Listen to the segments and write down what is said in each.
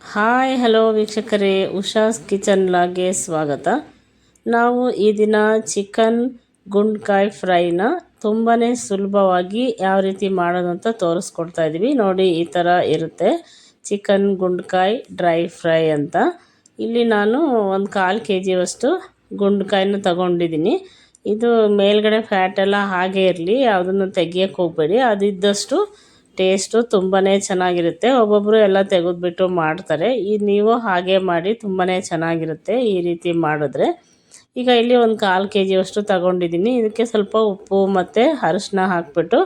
Hi hello ವೀಕ್ಷಕರೇ, Usha's kitchen ಲಾಗೆ ಸ್ವಾಗತ. ನಾವು ಈ ದಿನ ಚಿಕನ್ ಗುಂಡ್ಕಾಯಿ ಫ್ರೈನ ತುಂಬಾ ಸುಲಭವಾಗಿ ಯಾವ ರೀತಿ ಮಾಡೋದು ಅಂತ ತೋರಿಸ್ಕೊಡ್ತಾ ಇದ್ದೀವಿ. ನೋಡಿ, ಈ ಥರ ಇರುತ್ತೆ ಚಿಕನ್ ಗುಂಡ್ಕಾಯಿ ಡ್ರೈ ಫ್ರೈ ಅಂತ. ಇಲ್ಲಿ ನಾನು ಒಂದು 1/4 kg ಗುಂಡ್ಕಾಯಿನ ತಗೊಂಡಿದ್ದೀನಿ. ಇದು ಮೇಲ್ಗಡೆ ಫ್ಯಾಟ್ ಎಲ್ಲ ಹಾಗೆ ಇರಲಿ, ಯಾವುದನ್ನು ತೆಗಿಯೋಕ್ಕೆ ಹೋಗಬೇಡಿ. ಅದಿದ್ದಷ್ಟು ಟೇಸ್ಟು ತುಂಬಾ ಚೆನ್ನಾಗಿರುತ್ತೆ. ಒಬ್ಬೊಬ್ಬರು ಎಲ್ಲ ತೆಗೆದುಬಿಟ್ಟು ಮಾಡ್ತಾರೆ. ನೀವು ಹಾಗೆ ಮಾಡಿ, ತುಂಬಾ ಚೆನ್ನಾಗಿರುತ್ತೆ ಈ ರೀತಿ ಮಾಡಿದ್ರೆ. ಈಗ ಇಲ್ಲಿ ಒಂದು 1/4 kg ತಗೊಂಡಿದ್ದೀನಿ. ಇದಕ್ಕೆ ಸ್ವಲ್ಪ ಉಪ್ಪು ಮತ್ತು ಅರಿಶಿನ ಹಾಕಿಬಿಟ್ಟು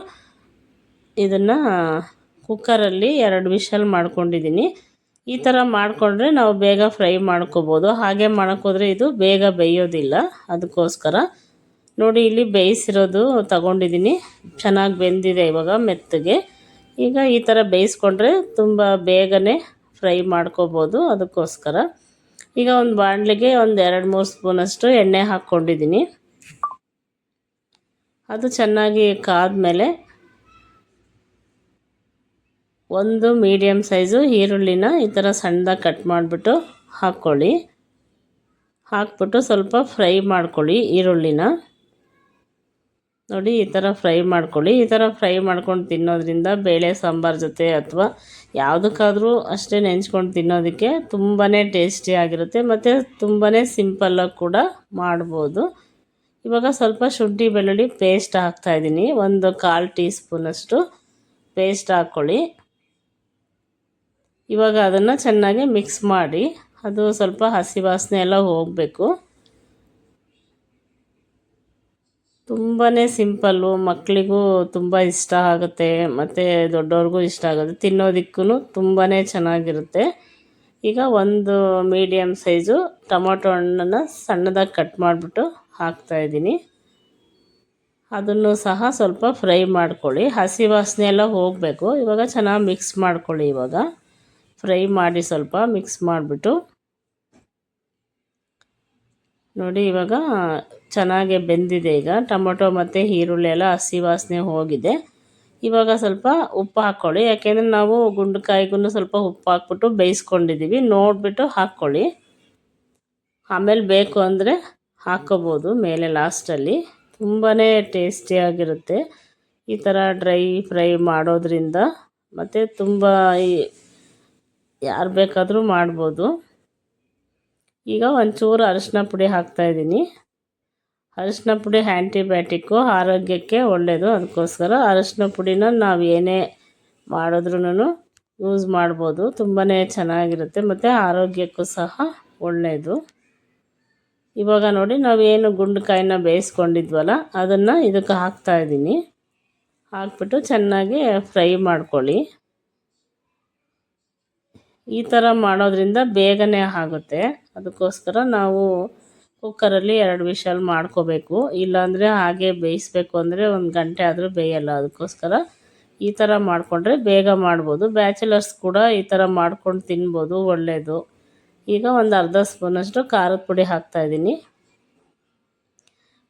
ಇದನ್ನು ಕುಕ್ಕರಲ್ಲಿ 2 ವಿಷಲ್ ಮಾಡ್ಕೊಂಡಿದ್ದೀನಿ. ಈ ಥರ ಮಾಡಿಕೊಂಡ್ರೆ ನಾವು ಬೇಗ ಫ್ರೈ ಮಾಡ್ಕೋಬೋದು. ಹಾಗೆ ಮಾಡೋಕ್ಕೋದ್ರೆ ಇದು ಬೇಗ ಬೇಯೋದಿಲ್ಲ. ಅದಕ್ಕೋಸ್ಕರ ನೋಡಿ, ಇಲ್ಲಿ ಬೇಯಿಸಿರೋದು ತಗೊಂಡಿದ್ದೀನಿ. ಚೆನ್ನಾಗಿ ಬೆಂದಿದೆ ಇವಾಗ ಮೆತ್ತಗೆ. ಈಗ ಈ ಥರ ಬೇಯಿಸ್ಕೊಂಡ್ರೆ ತುಂಬ ಬೇಗನೆ ಫ್ರೈ ಮಾಡ್ಕೋಬೋದು. ಅದಕ್ಕೋಸ್ಕರ ಈಗ ಒಂದು ಬಾಣಲೆಗೆ ಒಂದು 2-3 ಸ್ಪೂನಷ್ಟು ಎಣ್ಣೆ ಹಾಕ್ಕೊಂಡಿದ್ದೀನಿ. ಅದು ಚೆನ್ನಾಗಿ ಕಾದ್ಮೇಲೆ ಒಂದು ಮೀಡಿಯಮ್ ಸೈಜು ಈರುಳ್ಳಿನ ಈ ಥರ ಸಣ್ಣದಾಗಿ ಕಟ್ ಮಾಡಿಬಿಟ್ಟು ಹಾಕ್ಬಿಟ್ಟು ಸ್ವಲ್ಪ ಫ್ರೈ ಮಾಡ್ಕೊಳ್ಳಿ ಈರುಳ್ಳಿನ. ನೋಡಿ, ಈ ಥರ ಫ್ರೈ ಮಾಡ್ಕೊಳ್ಳಿ. ಈ ಥರ ಫ್ರೈ ಮಾಡ್ಕೊಂಡು ತಿನ್ನೋದ್ರಿಂದ ಬೇಳೆ ಸಾಂಬಾರು ಜೊತೆ ಅಥವಾ ಯಾವುದಕ್ಕಾದರೂ ಅಷ್ಟೇ ನೆಂಚ್ಕೊಂಡು ತಿನ್ನೋದಕ್ಕೆ ತುಂಬಾ ಟೇಸ್ಟಿಯಾಗಿರುತ್ತೆ ಮತ್ತು ತುಂಬಾ ಸಿಂಪಲ್ಲಾಗಿ ಕೂಡ ಮಾಡ್ಬೋದು. ಇವಾಗ ಸ್ವಲ್ಪ ಶುಂಠಿ ಬೆಳ್ಳುಳ್ಳಿ ಪೇಸ್ಟ್ ಹಾಕ್ತಾಯಿದ್ದೀನಿ. ಒಂದು 1/4 ಟೀ ಸ್ಪೂನಷ್ಟು ಪೇಸ್ಟ್ ಹಾಕ್ಕೊಳ್ಳಿ. ಇವಾಗ ಅದನ್ನು ಚೆನ್ನಾಗಿ ಮಿಕ್ಸ್ ಮಾಡಿ, ಅದು ಸ್ವಲ್ಪ ಹಸಿ ವಾಸನೆ ಎಲ್ಲ ಹೋಗಬೇಕು. ತುಂಬಾ ಸಿಂಪಲ್ಲು, ಮಕ್ಕಳಿಗೂ ತುಂಬ ಇಷ್ಟ ಆಗುತ್ತೆ ಮತ್ತು ದೊಡ್ಡವ್ರಿಗೂ ಇಷ್ಟ ಆಗುತ್ತೆ. ತಿನ್ನೋದಕ್ಕೂ ತುಂಬಾ ಚೆನ್ನಾಗಿರುತ್ತೆ. ಈಗ ಒಂದು ಮೀಡಿಯಮ್ ಸೈಜು ಟೊಮೊಟೊ ಹಣ್ಣನ್ನು ಸಣ್ಣದಾಗಿ ಕಟ್ ಮಾಡಿಬಿಟ್ಟು ಹಾಕ್ತಾಯಿದ್ದೀನಿ. ಅದನ್ನು ಸಹ ಸ್ವಲ್ಪ ಫ್ರೈ ಮಾಡ್ಕೊಳ್ಳಿ. ಹಸಿ ವಾಸನೆ ಎಲ್ಲ ಹೋಗಬೇಕು. ಇವಾಗ ಚೆನ್ನಾಗಿ ಮಿಕ್ಸ್ ಮಾಡ್ಕೊಳ್ಳಿ. ಇವಾಗ ಫ್ರೈ ಮಾಡಿ ಸ್ವಲ್ಪ ಮಿಕ್ಸ್ ಮಾಡಿಬಿಟ್ಟು ನೋಡಿ, ಇವಾಗ ಚೆನ್ನಾಗಿ ಬೆಂದಿದೆ. ಈಗ ಟೊಮೊಟೊ ಮತ್ತು ಈರುಳ್ಳಿ ಎಲ್ಲ ಹಸಿ ವಾಸನೆ ಹೋಗಿದೆ. ಇವಾಗ ಸ್ವಲ್ಪ ಉಪ್ಪು ಹಾಕ್ಕೊಳ್ಳಿ. ಯಾಕೆಂದರೆ ನಾವು ಗುಂಡ್ಕಾಯಿಗೂ ಸ್ವಲ್ಪ ಉಪ್ಪು ಹಾಕ್ಬಿಟ್ಟು ಬೇಯಿಸ್ಕೊಂಡಿದ್ದೀವಿ. ನೋಡಿಬಿಟ್ಟು ಹಾಕ್ಕೊಳ್ಳಿ. ಆಮೇಲೆ ಬೇಕು ಅಂದರೆ ಹಾಕ್ಕೋಬೋದು ಮೇಲೆ ಲಾಸ್ಟಲ್ಲಿ. ತುಂಬಾ ಟೇಸ್ಟಿಯಾಗಿರುತ್ತೆ ಈ ಥರ ಡ್ರೈ ಫ್ರೈ ಮಾಡೋದ್ರಿಂದ. ಮತ್ತು ತುಂಬ ಯಾರು ಬೇಕಾದರೂ ಮಾಡ್ಬೋದು. ಈಗ ಒಂಚೂರು ಅರಿಶಿನ ಪುಡಿ ಹಾಕ್ತಾಯಿದ್ದೀನಿ. ಅರಿಶಿನ ಪುಡಿ ಆ್ಯಂಟಿಬಯೋಟಿಕ್ಕು, ಆರೋಗ್ಯಕ್ಕೆ ಒಳ್ಳೆಯದು. ಅದಕ್ಕೋಸ್ಕರ ಅರಿಶಿನ ಪುಡಿನ ನಾವು ಏನೇ ಮಾಡಿದ್ರೂ ಯೂಸ್ ಮಾಡ್ಬೋದು. ತುಂಬಾ ಚೆನ್ನಾಗಿರುತ್ತೆ ಮತ್ತು ಆರೋಗ್ಯಕ್ಕೂ ಸಹ ಒಳ್ಳೆಯದು. ಇವಾಗ ನೋಡಿ, ನಾವೇನು ಗುಂಡ್ಕಾಯಿನ ಬೇಯಿಸ್ಕೊಂಡಿದ್ವಲ್ಲ ಅದನ್ನು ಇದಕ್ಕೆ ಹಾಕ್ತಾಯಿದ್ದೀನಿ. ಹಾಕ್ಬಿಟ್ಟು ಚೆನ್ನಾಗಿ ಫ್ರೈ ಮಾಡ್ಕೊಳ್ಳಿ. ಈ ಥರ ಮಾಡೋದ್ರಿಂದ ಬೇಗನೆ ಆಗುತ್ತೆ. ಅದಕ್ಕೋಸ್ಕರ ನಾವು ಕುಕ್ಕರಲ್ಲಿ 2 ವಿಷಲ್ ಮಾಡ್ಕೋಬೇಕು. ಇಲ್ಲಾಂದರೆ ಹಾಗೆ ಬೇಯಿಸ್ಬೇಕು ಅಂದರೆ 1 ಗಂಟೆ ಆದರೂ ಬೇಯಲ್ಲ. ಅದಕ್ಕೋಸ್ಕರ ಈ ಥರ ಮಾಡಿಕೊಂಡ್ರೆ ಬೇಗ ಮಾಡ್ಬೋದು. ಬ್ಯಾಚುಲರ್ಸ್ ಕೂಡ ಈ ಥರ ಮಾಡ್ಕೊಂಡು ತಿನ್ಬೋದು, ಒಳ್ಳೆಯದು. ಈಗ ಒಂದು ಅರ್ಧ ಸ್ಪೂನಷ್ಟು ಖಾರದ ಪುಡಿ ಹಾಕ್ತಾಯಿದ್ದೀನಿ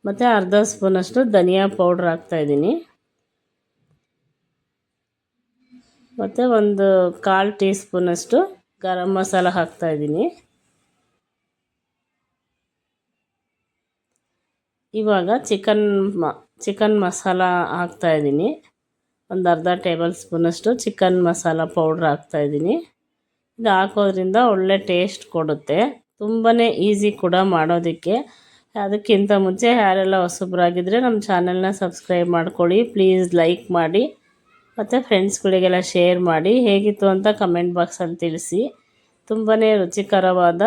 ಮತ್ತು ಅರ್ಧ ಸ್ಪೂನಷ್ಟು ಧನಿಯಾ ಪೌಡ್ರ್ ಹಾಕ್ತಾಯಿದ್ದೀನಿ ಮತ್ತು ಒಂದು 1/4 ಟೀ ಸ್ಪೂನಷ್ಟು ಗರಂ ಮಸಾಲ ಹಾಕ್ತಾಯಿದ್ದೀನಿ. ಇವಾಗ ಚಿಕನ್ ಮಸಾಲ ಹಾಕ್ತಾಯಿದ್ದೀನಿ. ಒಂದು ಅರ್ಧ ಟೇಬಲ್ ಸ್ಪೂನಷ್ಟು ಚಿಕನ್ ಮಸಾಲ ಪೌಡ್ರ್ ಹಾಕ್ತಾಯಿದ್ದೀನಿ. ಇದು ಹಾಕೋದ್ರಿಂದ ಒಳ್ಳೆ ಟೇಸ್ಟ್ ಕೊಡುತ್ತೆ. ತುಂಬಾ ಈಸಿ ಕೂಡ ಮಾಡೋದಕ್ಕೆ. ಅದಕ್ಕಿಂತ ಮುಂಚೆ ಯಾರೆಲ್ಲ ಹೊಸಬ್ರಾಗಿದ್ದರೆ ನಮ್ಮ ಚಾನಲ್ನ ಸಬ್ಸ್ಕ್ರೈಬ್ ಮಾಡ್ಕೊಳ್ಳಿ. ಪ್ಲೀಸ್ ಲೈಕ್ ಮಾಡಿ ಮತ್ತು ಫ್ರೆಂಡ್ಸ್ಗಳಿಗೆಲ್ಲ ಶೇರ್ ಮಾಡಿ. ಹೇಗಿತ್ತು ಅಂತ ಕಮೆಂಟ್ ಬಾಕ್ಸಲ್ಲಿ ತಿಳಿಸಿ. ತುಂಬಾ ರುಚಿಕರವಾದ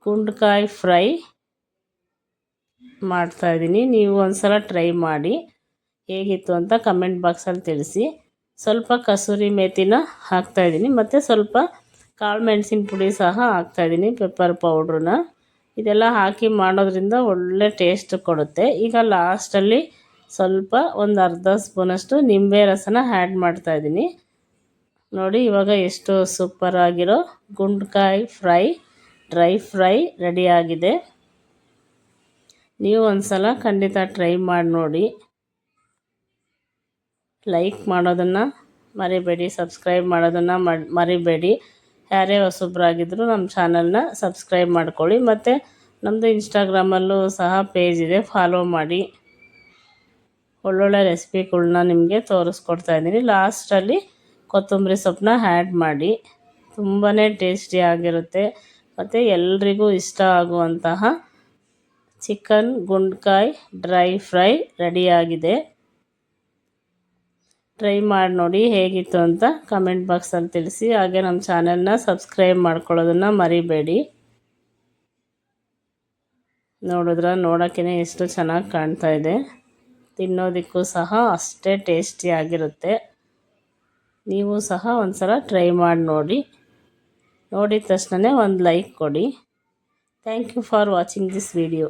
ಗುಂಡ್ಕಾಯಿ ಫ್ರೈ ಮಾಡ್ತಾಯಿದ್ದೀನಿ. ನೀವು ಒಂದು ಸಲ ಟ್ರೈ ಮಾಡಿ. ಹೇಗಿತ್ತು ಅಂತ ಕಮೆಂಟ್ ಬಾಕ್ಸಲ್ಲಿ ತಿಳಿಸಿ. ಸ್ವಲ್ಪ ಕಸೂರಿ ಮೇಥಿನ ಹಾಕ್ತಾಯಿದ್ದೀನಿ ಮತ್ತು ಸ್ವಲ್ಪ ಕಾಳು ಮೆಣಸಿನ ಪುಡಿ ಸಹ ಹಾಕ್ತಾಯಿದ್ದೀನಿ, ಪೆಪ್ಪರ್ ಪೌಡ್ರನ್ನ. ಇದೆಲ್ಲ ಹಾಕಿ ಮಾಡೋದ್ರಿಂದ ಒಳ್ಳೆ ಟೇಸ್ಟ್ ಕೊಡುತ್ತೆ. ಈಗ ಲಾಸ್ಟಲ್ಲಿ ಸ್ವಲ್ಪ ಒಂದು ಅರ್ಧ ಸ್ಪೂನಷ್ಟು ನಿಂಬೆ ರಸನ ಆ್ಯಡ್ ಮಾಡ್ತಾಯಿದ್ದೀನಿ. ನೋಡಿ, ಇವಾಗ ಎಷ್ಟು ಸೂಪರಾಗಿರೋ ಗುಂಡ್ಕಾಯಿ ಫ್ರೈ ಡ್ರೈ ಫ್ರೈ ರೆಡಿಯಾಗಿದೆ. ನೀವು ಒಂದು ಸಲ ಖಂಡಿತ ಟ್ರೈ ಮಾಡಿ ನೋಡಿ. ಲೈಕ್ ಮಾಡೋದನ್ನು ಮರಿಬೇಡಿ, ಸಬ್ಸ್ಕ್ರೈಬ್ ಮಾಡೋದನ್ನು ಮರಿಬೇಡಿ. ಯಾರೇ ಹೊಸಬ್ರಾಗಿದ್ದರೂ ನಮ್ಮ ಚಾನಲ್ನ ಸಬ್ಸ್ಕ್ರೈಬ್ ಮಾಡ್ಕೊಳ್ಳಿ. ಮತ್ತು ನಮ್ಮದು ಇನ್ಸ್ಟಾಗ್ರಾಮಲ್ಲೂ ಸಹ ಪೇಜ್ ಇದೆ, ಫಾಲೋ ಮಾಡಿ. ಒಳ್ಳೊಳ್ಳೆ ರೆಸಿಪಿಗಳ್ನ ನಿಮಗೆ ತೋರಿಸ್ಕೊಡ್ತಾಯಿದ್ದೀನಿ. ಲಾಸ್ಟಲ್ಲಿ ಕೊತ್ತಂಬರಿ ಸೊಪ್ಪನ್ನ ಆ್ಯಡ್ ಮಾಡಿ. ತುಂಬಾ ಟೇಸ್ಟಿಯಾಗಿರುತ್ತೆ ಮತ್ತು ಎಲ್ರಿಗೂ ಇಷ್ಟ ಆಗುವಂತಹ ಚಿಕನ್ ಗುಂಡ್ಕಾಯ್ ಡ್ರೈ ಫ್ರೈ ರೆಡಿಯಾಗಿದೆ. ಟ್ರೈ ಮಾಡಿ ನೋಡಿ ಹೇಗಿತ್ತು ಅಂತ ಕಮೆಂಟ್ ಬಾಕ್ಸಲ್ಲಿ ತಿಳಿಸಿ. ಹಾಗೆ ನಮ್ಮ ಚಾನಲ್ನ ಸಬ್ಸ್ಕ್ರೈಬ್ ಮಾಡ್ಕೊಳ್ಳೋದನ್ನು ಮರಿಬೇಡಿ. ನೋಡೋಕ್ಕೆ ಎಷ್ಟು ಚೆನ್ನಾಗಿ ಕಾಣ್ತಾ ಇದೆ. ತಿನ್ನೋದಕ್ಕೂ ಸಹ ಅಷ್ಟೇ ಟೇಸ್ಟಿಯಾಗಿರುತ್ತೆ. ನೀವು ಸಹ ಒಂದು ಸಲ ಟ್ರೈ ಮಾಡಿ ನೋಡಿ. ನೋಡಿದ ತಕ್ಷಣ ಒಂದು ಲೈಕ್ ಕೊಡಿ. Thank you for watching this video.